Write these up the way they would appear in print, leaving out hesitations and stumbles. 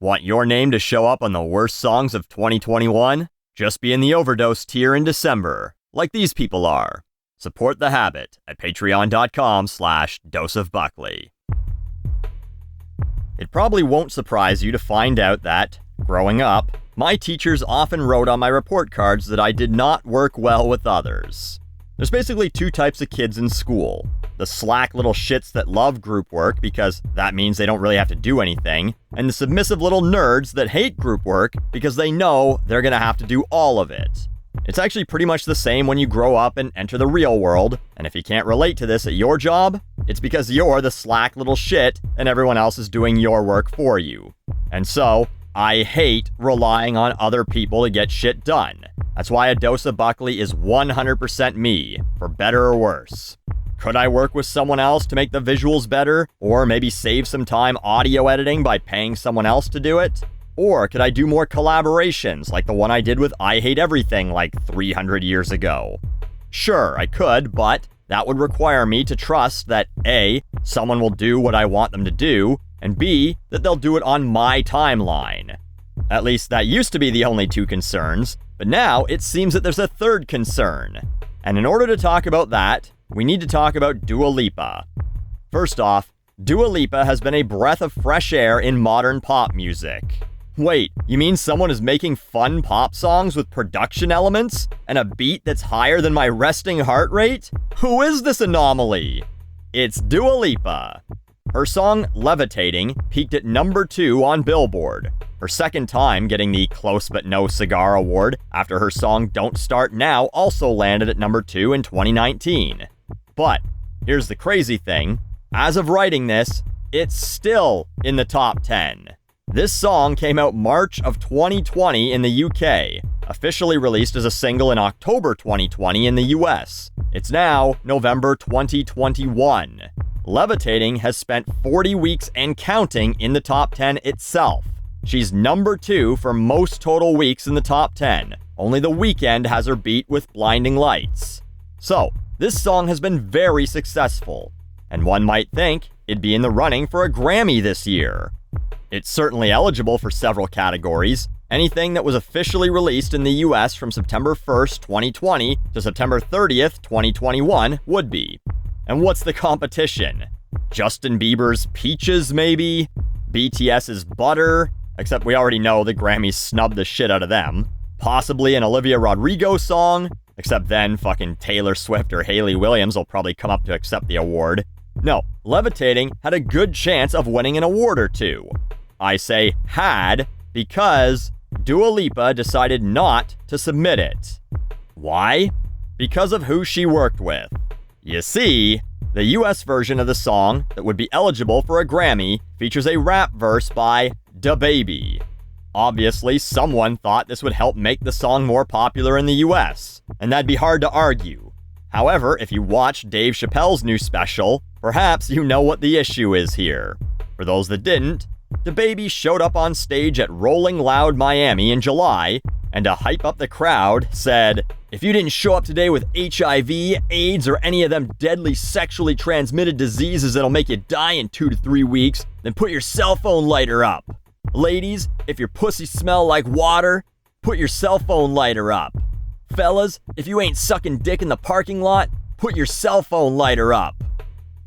Want your name to show up on the worst songs of 2021? Just be in the Overdose tier in December, like these people are. Support the habit at patreon.com/doseofbuckley. It probably won't surprise you to find out that, growing up, my teachers often wrote on my report cards that I did not work well with others. There's basically two types of kids in school. The slack little shits that love group work because that means they don't really have to do anything, and the submissive little nerds that hate group work because they know they're gonna have to do all of it. It's actually pretty much the same when you grow up and enter the real world, and if you can't relate to this at your job, it's because you're the slack little shit and everyone else is doing your work for you. And so, I hate relying on other people to get shit done. That's why a Dose of Buckley is 100% me, for better or worse. Could I work with someone else to make the visuals better, or maybe save some time audio editing by paying someone else to do it? Or could I do more collaborations like the one I did with I Hate Everything like 300 years ago? Sure, I could, but that would require me to trust that A, someone will do what I want them to do, and B, that they'll do it on my timeline. At least that used to be the only two concerns, but now it seems that there's a third concern. And in order to talk about that, we need to talk about Dua Lipa. First off, Dua Lipa has been a breath of fresh air in modern pop music. Wait, you mean someone is making fun pop songs with production elements and a beat that's higher than my resting heart rate? Who is this anomaly? It's Dua Lipa. Her song Levitating peaked at number 2 on Billboard, her second time getting the Close But No Cigar Award after her song Don't Start Now also landed at number 2 in 2019. But here's the crazy thing, as of writing this, it's still in the top 10. This song came out March of 2020 in the UK, officially released as a single in October 2020 in the US. It's now November 2021. Levitating has spent 40 weeks and counting in the top 10 itself. She's number 2 for most total weeks in the top 10. Only The Weeknd has her beat with Blinding Lights. So, this song has been very successful, and one might think it'd be in the running for a Grammy this year. It's certainly eligible for several categories. Anything that was officially released in the US from September 1st, 2020 to September 30th, 2021 would be. And what's the competition? Justin Bieber's Peaches, maybe? BTS's Butter? Except we already know the Grammys snubbed the shit out of them. Possibly an Olivia Rodrigo song? Except then fucking Taylor Swift or Hayley Williams will probably come up to accept the award. No, Levitating had a good chance of winning an award or two. I say had because Dua Lipa decided not to submit it. Why? Because of who she worked with. You see, the US version of the song that would be eligible for a Grammy features a rap verse by DaBaby. Obviously, someone thought this would help make the song more popular in the US, and that'd be hard to argue. However, if you watch Dave Chappelle's new special, perhaps you know what the issue is here. For those that didn't, DaBaby showed up on stage at Rolling Loud Miami in July, and to hype up the crowd, said, "If you didn't show up today with HIV, AIDS, or any of them deadly sexually transmitted diseases that'll make you die in 2 to 3 weeks, then put your cell phone lighter up. Ladies, if your pussy smell like water, put your cell phone lighter up. Fellas, if you ain't sucking dick in the parking lot, put your cell phone lighter up."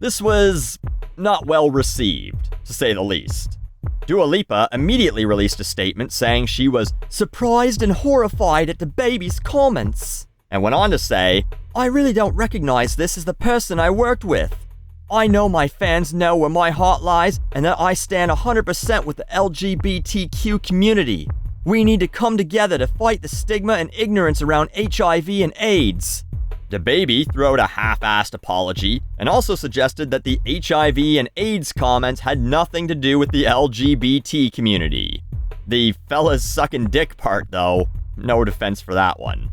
This was not well received, to say the least. Dua Lipa immediately released a statement saying she was surprised and horrified at DaBaby's comments, and went on to say, "I really don't recognize this as the person I worked with. I know my fans know where my heart lies and that I stand 100% with the LGBTQ community. We need to come together to fight the stigma and ignorance around HIV and AIDS." DaBaby threw out a half-assed apology and also suggested that the HIV and AIDS comments had nothing to do with the LGBT community. The fellas sucking dick part, though, no defense for that one.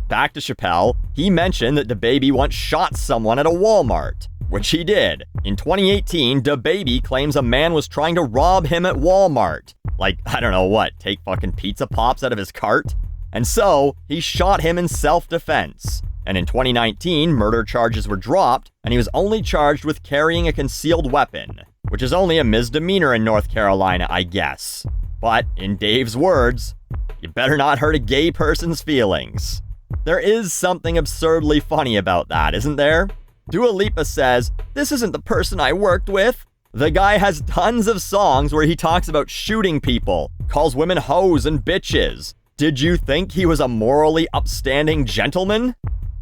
Back to Chappelle, he mentioned that DaBaby once shot someone at a Walmart, which he did. In 2018, DaBaby claims a man was trying to rob him at Walmart. Like, I don't know what, take fucking pizza pops out of his cart? And so, he shot him in self-defense. And in 2019, murder charges were dropped, and he was only charged with carrying a concealed weapon, which is only a misdemeanor in North Carolina, I guess. But, in Dave's words, you better not hurt a gay person's feelings. There is something absurdly funny about that, isn't there? Dua Lipa says, "This isn't the person I worked with." The guy has tons of songs where he talks about shooting people, calls women hoes and bitches. Did you think he was a morally upstanding gentleman?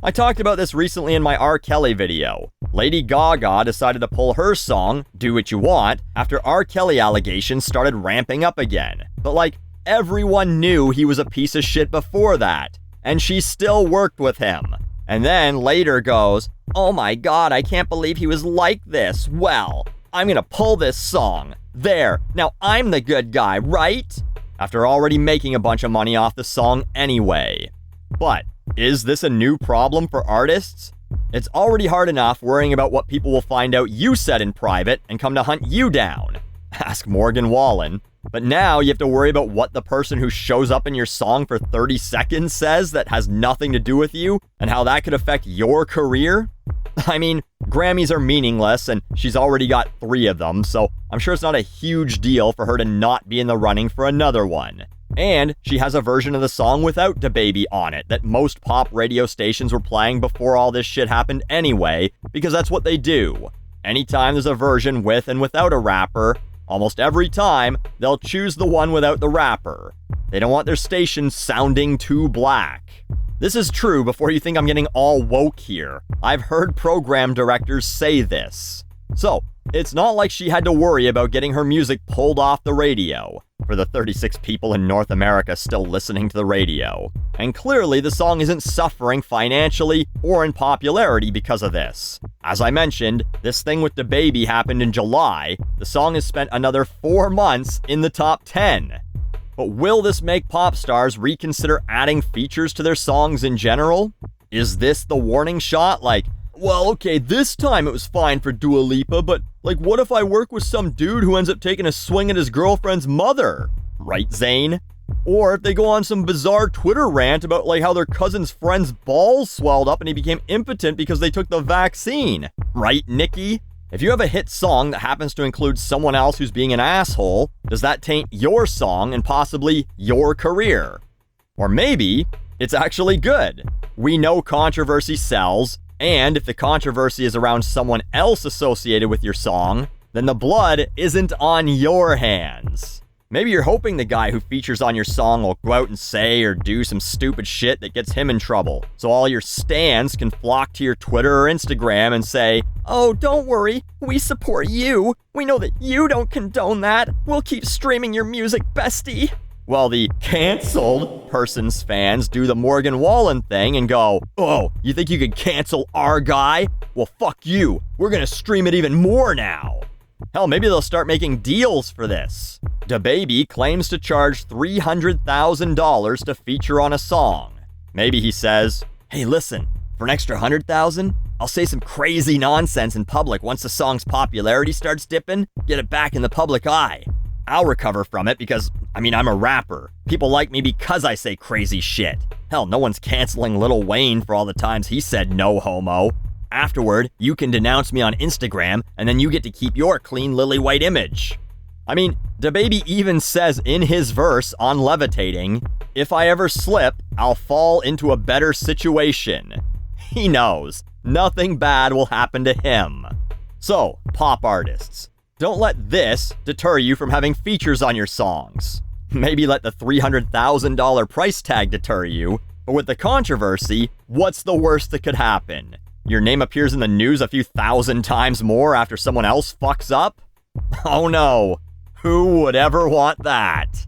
I talked about this recently in my R. Kelly video. Lady Gaga decided to pull her song, Do What You Want, after R. Kelly allegations started ramping up again. But everyone knew he was a piece of shit before that, and she still worked with him. And then later goes, "Oh my god, I can't believe he was like this. Well, I'm gonna pull this song. There, now I'm the good guy, right?" After already making a bunch of money off the song anyway. But is this a new problem for artists? It's already hard enough worrying about what people will find out you said in private and come to hunt you down. Ask Morgan Wallen. But now you have to worry about what the person who shows up in your song for 30 seconds says that has nothing to do with you, and how that could affect your career? I mean, Grammys are meaningless, and she's already got 3 of them, so I'm sure it's not a huge deal for her to not be in the running for another one. And she has a version of the song without DaBaby on it that most pop radio stations were playing before all this shit happened anyway, because that's what they do. Anytime there's a version with and without a rapper, almost every time, they'll choose the one without the rapper. They don't want their station sounding too black. This is true before you think I'm getting all woke here. I've heard program directors say this. So, it's not like she had to worry about getting her music pulled off the radio, for the 36 people in North America still listening to the radio. And clearly the song isn't suffering financially or in popularity because of this. As I mentioned, this thing with DaBaby happened in July. The song has spent another 4 months in the top 10. But will this make pop stars reconsider adding features to their songs in general? Is this the warning shot? Well, okay, this time it was fine for Dua Lipa, but what if I work with some dude who ends up taking a swing at his girlfriend's mother? Right, Zane? Or if they go on some bizarre Twitter rant about how their cousin's friend's balls swelled up and he became impotent because they took the vaccine. Right, Nikki? If you have a hit song that happens to include someone else who's being an asshole, does that taint your song and possibly your career? Or maybe it's actually good. We know controversy sells, and if the controversy is around someone else associated with your song, then the blood isn't on your hands. Maybe you're hoping the guy who features on your song will go out and say or do some stupid shit that gets him in trouble, so all your stans can flock to your Twitter or Instagram and say, "Oh, don't worry, we support you. We know that you don't condone that. We'll keep streaming your music, bestie." Well, the canceled person's fans do the Morgan Wallen thing and go, "Oh, you think you could cancel our guy? Well, fuck you. We're gonna stream it even more now." Hell, maybe they'll start making deals for this. DaBaby claims to charge $300,000 to feature on a song. Maybe he says, "Hey, listen, for an extra $100,000, I'll say some crazy nonsense in public once the song's popularity starts dipping, get it back in the public eye. I'll recover from it because, I'm a rapper. People like me because I say crazy shit. Hell, no one's canceling Lil Wayne for all the times he said no homo. Afterward, you can denounce me on Instagram, and then you get to keep your clean lily white image." DaBaby even says in his verse on Levitating, "If I ever slip, I'll fall into a better situation." He knows nothing bad will happen to him. So, pop artists, don't let this deter you from having features on your songs. Maybe let the $300,000 price tag deter you, but with the controversy, what's the worst that could happen? Your name appears in the news a few thousand times more after someone else fucks up? Oh no, who would ever want that?